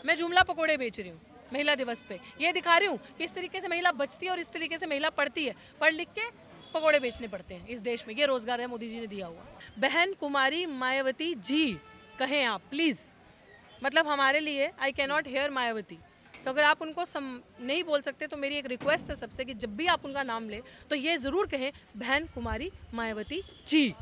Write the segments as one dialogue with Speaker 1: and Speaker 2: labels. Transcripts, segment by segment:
Speaker 1: मैं जुमला पकोड़े बेच रही हूँ महिला दिवस पे, ये दिखा रही हूँ कि इस तरीके से महिला बचती है और इस तरीके से महिला पढ़ती है, पढ़ लिख के पकोड़े बेचने पड़ते हैं इस देश में। ये रोजगार है मोदी जी ने दिया हुआ। बहन कुमारी मायावती जी कहें आप प्लीज, मतलब हमारे लिए I can not here Mayawati. तो अगर आप उनको नहीं बोल सकते तो मेरी एक रिक्वेस्ट है सबसे कि जब भी आप उनका नाम लें तो ये ज़रूर कहें बहन कुमारी मायावती जी,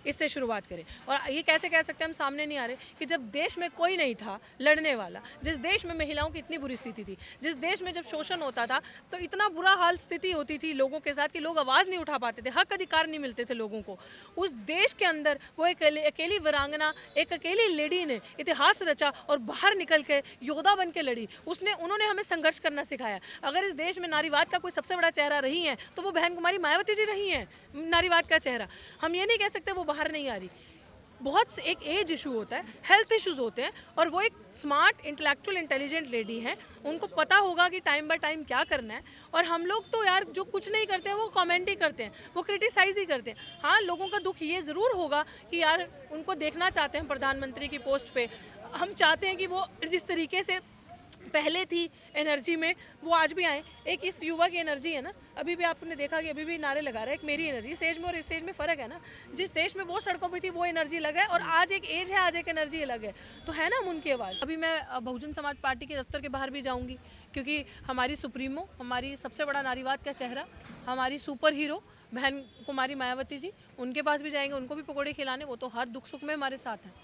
Speaker 1: इससे शुरुआत करें। और ये कैसे कह सकते हैं, हम सामने नहीं आ रहे कि जब देश में कोई नहीं था लड़ने वाला, जिस देश में महिलाओं की इतनी बुरी स्थिति थी, जिस देश में जब शोषण होता था तो इतना बुरा हाल स्थिति होती थी लोगों के साथ कि लोग आवाज़ नहीं उठा पाते थे, हक अधिकार नहीं मिलते थे लोगों को, उस देश के अंदर वो एक अकेली वीरांगना, एक अकेली लेडी ने इतिहास रचा और बाहर निकल के योद्धा बन के लड़ी। उन्होंने हमें संघर्ष करना सिखाया। अगर इस देश में नारीवाद का कोई सबसे बड़ा चेहरा रही है तो वो बहन कुमारी मायावती जी रही हैं, नारीवाद का चेहरा। हम ये नहीं कह सकते वो बाहर नहीं आ रही। बहुत एक एज इशू होता है, हेल्थ इश्यूज होते हैं, और वो एक स्मार्ट इंटेलेक्चुअल इंटेलिजेंट लेडी है, उनको पता होगा कि टाइम बाय टाइम क्या करना है। और हम लोग तो यार जो कुछ नहीं करते हैं वो कमेंट ही करते हैं, वो क्रिटिसाइज ही करते हैं। हाँ, लोगों का दुख ये ज़रूर होगा कि यार उनको देखना चाहते हैं प्रधानमंत्री की पोस्ट पे, हम चाहते हैं कि वो जिस तरीके से पहले थी एनर्जी में वो आज भी आए। एक इस युवा की एनर्जी है ना, अभी भी आपने देखा कि अभी भी नारे लगा रहा है। एक मेरी एनर्जी स्टेज में और इस स्टेज में फ़र्क है ना, जिस देश में वो सड़कों पे थी वो एनर्जी अलग है और आज एक एज है, आज एक एनर्जी अलग है। तो है ना उनकी आवाज़। अभी मैं बहुजन समाज पार्टी के दफ्तर के बाहर भी जाऊँगी क्योंकि हमारी सुप्रीमो, हमारी सबसे बड़ा नारीवाद का चेहरा, हमारी सुपर हीरो बहन कुमारी मायावती जी, उनके पास भी जाएंगे, उनको भी पकौड़े खिलाने। वो तो हर दुख सुख में हमारे साथ हैं,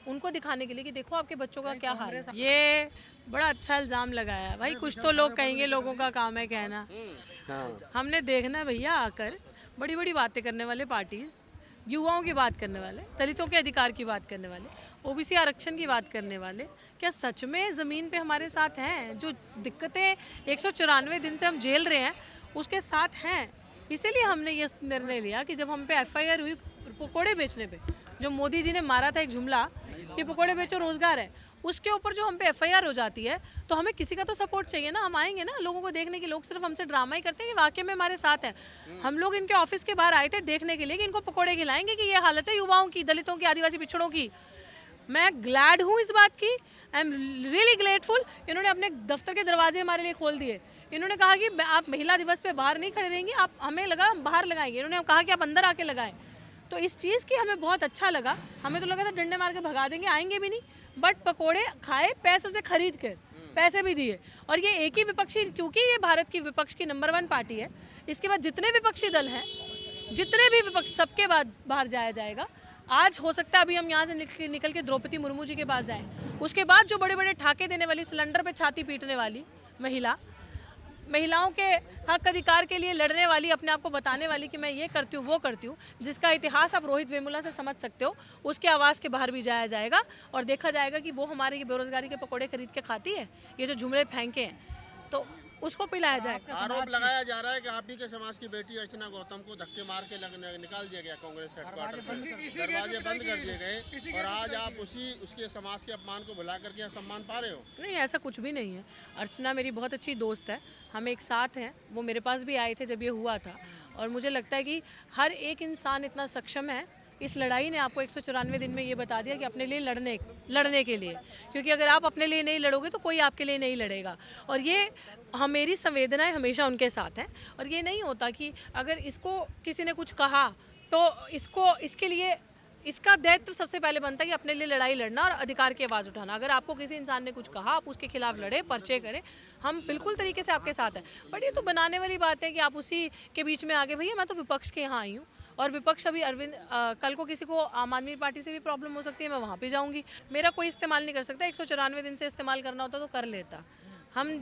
Speaker 1: उनको दिखाने के लिए कि देखो आपके बच्चों का क्या हाल है। ये बड़ा अच्छा इल्ज़ाम लगाया है भाई, कुछ तो लोग कहेंगे, लोगों का काम है कहना। हमने देखना है भैया आकर बड़ी बड़ी बातें करने वाले पार्टीज, युवाओं की बात करने वाले, दलितों के अधिकार की बात करने वाले, ओबीसी आरक्षण की बात करने वाले, क्या सच में ज़मीन पे हमारे साथ हैं? जो दिक्कतें 194 दिन से हम झेल रहे हैं उसके साथ हैं। इसीलिए हमने ये निर्णय लिया कि जब हम पे FIR हुई पकौड़े बेचने पे, जो मोदी जी ने मारा था एक जुमला कि पकौड़े बेचो रोजगार है, उसके ऊपर जो हम पे FIR हो जाती है तो हमें किसी का तो सपोर्ट चाहिए ना। हम आएंगे ना लोगों को देखने के, लोग सिर्फ हमसे ड्रामा ही करते हैं कि वाकई में हमारे साथ हैं। हम लोग इनके ऑफिस के बाहर आए थे देखने के लिए कि इनको पकौड़े खिलाएंगे कि ये हालत है युवाओं की, दलितों की, आदिवासी पिछड़ों की। मैं ग्लैड हूँ इस बात की, आई एम रियली ग्रेटफुल। इन्होंने अपने दफ्तर के दरवाजे हमारे लिए खोल दिए। इन्होंने कहा कि आप महिला दिवस पे बाहर नहीं खड़े रहेंगी, आप, हमें लगा हम बाहर लगाएंगे। इन्होंने कहा कि आप अंदर आके लगाएं। तो इस चीज़ की हमें बहुत अच्छा लगा। हमें तो लगा था डंडे मार के भगा देंगे, आएंगे भी नहीं, बट पकोड़े खाए पैसों से खरीद कर, पैसे भी दिए। और ये एक ही विपक्षी, क्योंकि ये भारत की विपक्ष की नंबर 1 पार्टी है, इसके बाद जितने विपक्षी दल हैं, जितने भी विपक्ष, सबके बाद बाहर जाया जाएगा। आज हो सकता है अभी हम यहाँ से निकल के द्रौपदी मुर्मू जी के पास जाएं, उसके बाद जो बड़े बड़े ठाके देने वाली, सिलेंडर पे छाती पीटने वाली महिलाओं के हक अधिकार के लिए लड़ने वाली, अपने आप को बताने वाली कि मैं ये करती हूँ वो करती हूँ, जिसका इतिहास आप रोहित वेमुला से समझ सकते हो, उसके आवाज़ के बाहर भी जाया जाएगा और देखा जाएगा कि वो हमारे ये बेरोजगारी के पकौड़े खरीद के खाती है, ये जो जुमले फेंके हैं तो उसको पिलाया जाएगा।
Speaker 2: आरोप लगाया जा रहा है कि आप ही के समाज की बेटी अर्चना गौतम को धक्के मार के निकाल दिया गया कांग्रेस हेडक्वार्टर से, दरवाजे बंद कर दिए गए और आज आप उसके समाज के अपमान को भुला करके सम्मान पा रहे हो।
Speaker 1: नहीं, ऐसा कुछ भी नहीं है। अर्चना मेरी बहुत अच्छी दोस्त है, हम एक साथ हैं। वो मेरे पास भी आए थे जब ये हुआ था, और मुझे लगता है कि हर एक इंसान इतना सक्षम है। इस लड़ाई ने आपको 194 दिन में ये बता दिया कि अपने लिए लड़ने के लिए, क्योंकि अगर आप अपने लिए नहीं लड़ोगे तो कोई आपके लिए नहीं लड़ेगा। और ये मेरी संवेदनाएं हमेशा उनके साथ हैं। और ये नहीं होता कि अगर इसको किसी ने कुछ कहा तो इसके लिए इसका दायित्व सबसे पहले बनता है कि अपने लिए लड़ाई लड़ना और अधिकार की आवाज़ उठाना। अगर आपको किसी इंसान ने कुछ कहा, आप उसके खिलाफ लड़े, पर्चे करें, हम बिल्कुल तरीके से आपके साथ हैं। बट ये तो बनाने वाली बात है कि आप उसी के बीच में आगे, भैया मैं तो विपक्ष के यहाँ आई हूँ, और विपक्ष अभी कल को किसी को आम आदमी पार्टी से भी प्रॉब्लम हो सकती है, मैं वहाँ पे जाऊँगी। मेरा कोई इस्तेमाल नहीं कर सकता। 194 दिन से इस्तेमाल करना होता तो कर लेता। हम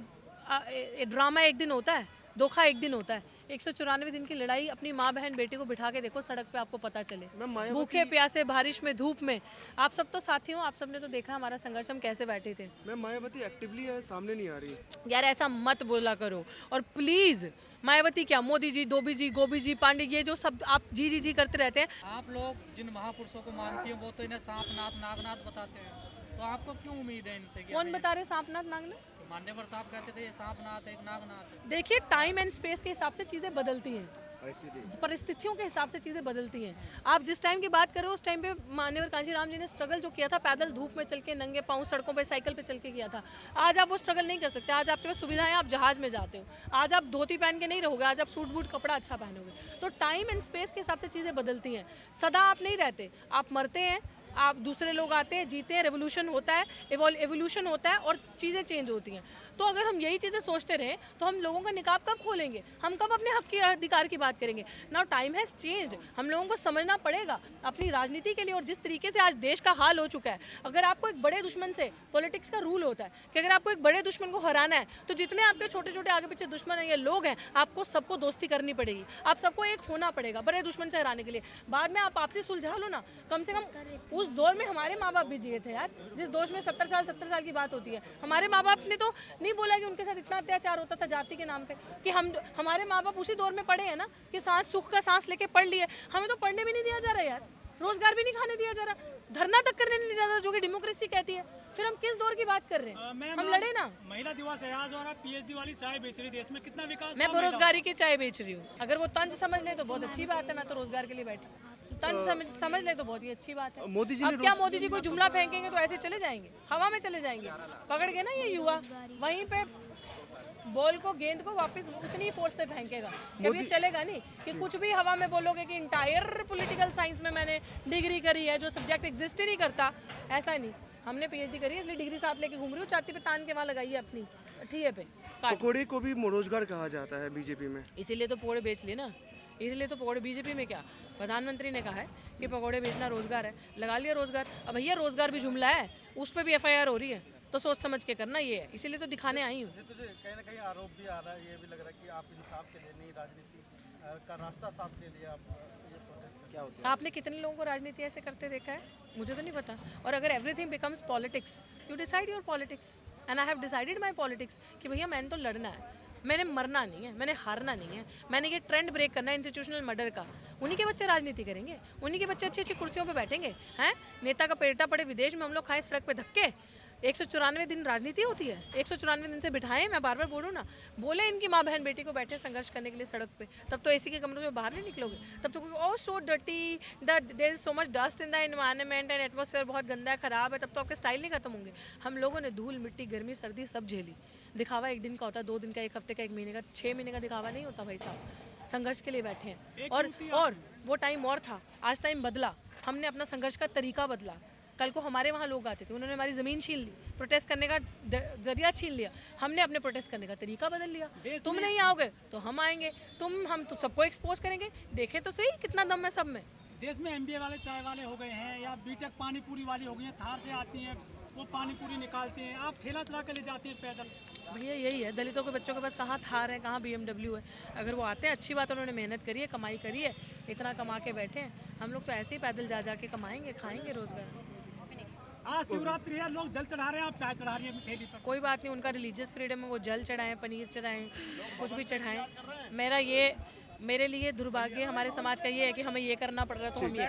Speaker 1: ड्रामा एक दिन होता है, धोखा एक दिन होता है। 194 दिन की लड़ाई, अपनी माँ बहन बेटी को बिठा के देखो सड़क पे, आपको पता चले, भूखे प्यासे, बारिश में, धूप में। आप सब तो साथी हो, आप सबने तो देखा हमारा संघर्ष, हम कैसे बैठे थे।
Speaker 3: मैं मायावती एक्टिवली है, सामने नहीं आ रही
Speaker 1: यार, ऐसा मत बोला करो। और प्लीज मायावती क्या, मोदी जी, धोबी जी, गोभी जी, पांडे, ये जो सब आप जी जी जी करते रहते हैं।
Speaker 4: आप लोग जिन महापुरुषों को मानती हैं वो तो इन्हें सांपनाथ नागनाथ बताते हैं, तो आपको क्यों उम्मीद है इनसे?
Speaker 1: कौन बता रहे सांपनाथ नागनाथ?
Speaker 4: मान्यवर साहब कहते थे ये सांपनाथ है, एक नागनाथ है।
Speaker 1: देखिए, टाइम एंड स्पेस के हिसाब से चीज़ें बदलती हैं। परिस्थितियों के हिसाब से चीज़ें बदलती हैं। आप जिस टाइम की बात कर रहे हो उस टाइम पे मान्यवर कांशीराम जी ने स्ट्रगल जो किया था, पैदल धूप में चल के, नंगे पाँव सड़कों पे साइकिल पे चल के किया था। आज आप वो स्ट्रगल नहीं कर सकते। आज आपके पास सुविधाएं, आप जहाज में जाते हो। आज आप धोती पहन के नहीं रहोगे, आज आप सूट बूट कपड़ा अच्छा पहनोगे। तो टाइम एंड स्पेस के हिसाब से चीज़ें बदलती हैं। सदा आप नहीं रहते, आप मरते हैं, आप दूसरे लोग आते हैं, जीते हैं, रेवोल्यूशन होता है, एवोल्यूशन होता है और चीज़ें चेंज होती हैं। तो अगर हम यही चीज़ें सोचते रहें तो हम लोगों का निकाब कब खोलेंगे? हम कब अपने हक की अधिकार की बात करेंगे? Now time has changed. हम लोगों को समझना पड़ेगा अपनी राजनीति के लिए। और जिस तरीके से आज देश का हाल हो चुका है, अगर आपको एक बड़े दुश्मन से, पॉलिटिक्स का रूल होता है कि अगर आपको एक बड़े दुश्मन को हराना है तो जितने आपके छोटे छोटे आगे पीछे दुश्मन हैं या लोग हैं, आपको सबको दोस्ती करनी पड़ेगी, आप सबको एक होना पड़ेगा बड़े दुश्मन से हराने के लिए। बाद में आप आपसी सुलझा लो ना। कम से कम उस दौर में हमारे माँ बाप भी जिए थे यार, जिस दोष में 70 साल की बात होती है। हमारे माँ बाप ने तो नहीं बोला कि उनके साथ इतना अत्याचार होता था जाति के नाम पे, कि हमारे माँ बाप उसी दौर में पढ़े हैं ना, कि सांस सुख का सांस लेके पढ़ लिए। हमें तो पढ़ने भी नहीं दिया जा रहा यार, रोजगार भी नहीं खाने दिया जा रहा, धरना तक करने नहीं दिया जा रहा, जो कि डेमोक्रेसी कहती है। फिर हम किस दौर की बात कर रहे हैं? हम लड़े ना।
Speaker 5: महिला दिवस है आज और आप पीएचडी वाली चाय बेच रही, देश में कितना विकास?
Speaker 1: मैं बेरोजगारी की चाय बेच रही हूँ। अगर वो तंज समझ ले तो बहुत अच्छी बात है, मैं तो रोजगार के लिए बैठी हूँ। तंज समझ ले तो बहुत ही अच्छी बात है।
Speaker 3: मोदी जी
Speaker 1: अब क्या मोदी जी को जुमला फेंकेंगे तो ऐसे चले जाएंगे, हवा में चले जाएंगे? पकड़ के ना ये युवा वहीं पे बॉल को, गेंद को वापस उतनी फोर्स से फेंकेगा। कभी ये चलेगा नहीं कि कुछ भी हवा में बोलोगे कि इंटायर पॉलिटिकल साइंस में मैंने डिग्री करी है, जो सब्जेक्ट एग्जिस्ट ही नहीं करता। ऐसा नहीं, हमने पीएचडी करी है इसलिए डिग्री साथ लेके घूम रही हूँ, छाती पे तान के वहाँ लगाई है अपनी ठीए पे।
Speaker 3: पकोड़े को भी रोजगार कहा जाता है बीजेपी में,
Speaker 1: इसीलिए तो पकौड़े बेच लिए ना, इसलिए तो पकौड़े। बीजेपी में क्या, प्रधानमंत्री ने कहा है कि पकौड़े बेचना रोजगार है, लगा लिया रोजगार। अब भैया रोजगार भी जुमला है, उस पर भी एफआईआर हो रही है, तो सोच समझ के करना। ये है, इसीलिए तो दिखाने आई हूँ।
Speaker 6: तुझे कहीं ना कहीं आरोप भी आ रहा है, ये भी लग रहा है कि आप इंसाफ के लिए नहीं, राजनीति का रास्ता साफ ले लिया आप, ये प्रोटेस्ट क्या होता है?
Speaker 1: आपने कितने लोगों को राजनीति ऐसे करते देखा है? मुझे तो नहीं पता। और अगर everything becomes politics, you decide your politics and I have decided my politics कि भैया मैंने तो लड़ना है, मैंने मरना नहीं है, मैंने हारना नहीं है, मैंने ये ट्रेंड ब्रेक करना है इंस्टीट्यूशनल मर्डर का। उन्हीं के बच्चे राजनीति करेंगे, उन्हीं के बच्चे अच्छी अच्छी कुर्सियों पे बैठेंगे हैं। नेता का पेटा पड़े विदेश में, हम लोग खाए सड़क पे धक्के। 194 दिन राजनीति होती है, 194 दिन से बिठाएं। मैं बार बार बोलूँ ना, बोले इनकी माँ बहन बेटी को बैठे संघर्ष करने के लिए सड़क पे, तब तो एसी के कमरों में बाहर नहीं निकलोगे। तब तो oh so dirty, there is so much dust in the environment and atmosphere, बहुत गंदा है, खराब है। तब तो आपके स्टाइल नहीं खत्म होंगे। हम लोगों ने धूल मिट्टी गर्मी सर्दी सब झेली। दिखावा एक दिन का होता है, 2 दिन का, 1 हफ्ते का, 1 महीने का, 6 महीने का दिखावा नहीं होता भाई साहब। संघर्ष के लिए बैठे हैं और वो टाइम और था, आज टाइम बदला। हमने अपना संघर्ष का तरीका बदला। कल को हमारे वहाँ लोग आते थे, उन्होंने हमारी ज़मीन छीन ली, प्रोटेस्ट करने का जरिया छीन लिया, हमने अपने प्रोटेस्ट करने का तरीका बदल लिया। तुम नहीं आओगे तो हम आएंगे, हम तो सबको एक्सपोज करेंगे। देखे तो सही कितना दम है सब में।
Speaker 5: देश में एमबीए वाले चाय वाले हो गए हैं या बीटेक पानी पूरी वाली हो गई हैं, थार से आती हैं, वो पानी पूरी निकालते हैं, आप ठेला चला के ले जाते हैं पैदल।
Speaker 1: भैया यही है, दलितों के बच्चों के पास कहाँ थार है, कहाँ BMW है। अगर वो आते हैं, अच्छी बात, उन्होंने मेहनत करी है, कमाई करी है, इतना कमा के बैठे हैं। हम लोग तो ऐसे ही पैदल जा जा के कमाएंगे, खाएंगे रोजगार।
Speaker 5: आज शिवरात्रि है, लोग जल चढ़ा रहे हैं, आप चाय चढ़ा रही हैं ठेली पर।
Speaker 1: कोई बात नहीं, उनका रिलीजियस फ्रीडम है, वो जल चढ़ाएं, पनीर चढ़ाएं, कुछ भी चढ़ाएं। मेरे लिए दुर्भाग्य हमारे समाज का ये है कि हमें ये करना पड़ रहा है तो हम ये